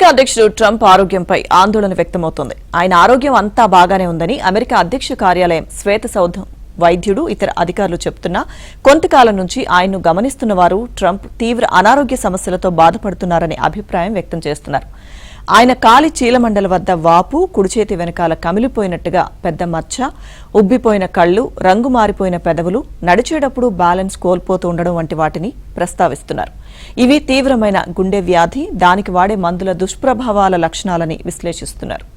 America అధ్యక్షుడు Trump ఆరోగ్యంపై ఆందోళన వ్యక్తమవుతోంది. ఆయన ఆరోగ్యం అంతా బాగానే ఉందని అమెరికా అధ్యక్ష కార్యాలయం శ్వేత సౌధం వైద్యుడు ఇతర అధికారులు చెబుతున్నా కొంతకాలం నుంచి ఆయన్ను గమనిస్తున్న వారు ట్రంప్ తీవ్ర అనారోగ్య సమస్యలతో బాధపడుతున్నారనే అభిప్రాయం వ్యక్తం చేస్తున్నారు. ఆయన కాలి చీలమండల వద్ద వాపు, కుడిచేతి వెనకాల కమిలిపోయినట్టుగా పెద్ద మచ్చ, ఉబ్బిపోయిన కళ్లు, రంగు మారిపోయిన పెదవులు, నడిచేటప్పుడు బ్యాలెన్స్ కోల్పోతూ ఉండడం వంటి వాటిని ప్రస్తావిస్తున్నారు. ఇవి తీవ్రమైన గుండె వ్యాధి, దానికి వాడే మందుల దుష్ప్రభావాల లక్షణాలని విశ్లేషిస్తున్నారు.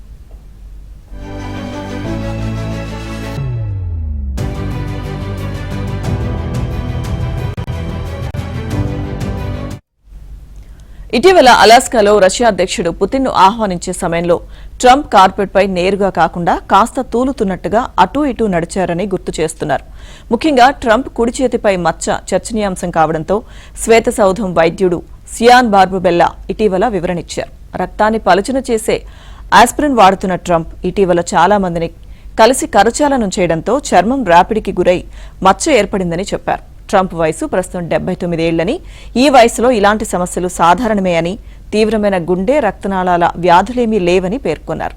ఇటీవల అలాస్కాలో రష్యా అధ్యక్షుడు పుతిన్ను ఆహ్వానించే సమయంలో ట్రంప్ కార్పెట్పై నేరుగా కాకుండా కాస్త తూలుతున్నట్టుగా అటూ ఇటూ నడిచారని గుర్తు చేస్తున్నారు. ముఖ్యంగా ట్రంప్ కుడి చేతిపై మచ్చ చర్చనీయాంశం కావడంతో శ్వేత సౌధం వైద్యుడు సియాన్ బార్బుబెల్లా ఇటీవల వివరణిచ్చారు. రక్తాన్ని పలుచన చేసే ఆస్పిరిన్ వాడుతున్న ట్రంప్ ఇటీవల చాలా మందిని కలిసి కరచాలనం చేయడంతో చర్మం రాపిడికి గురై మచ్చ ఏర్పడిందని చెప్పారు. ట్రంప్ వయసు ప్రస్తుతం 79 ఏళ్లని, ఈ వయసులో ఇలాంటి సమస్యలు సాధారణమే అని, తీవ్రమైన గుండె రక్తనాళాల వ్యాధులేమీ లేవని పేర్కొన్నారు.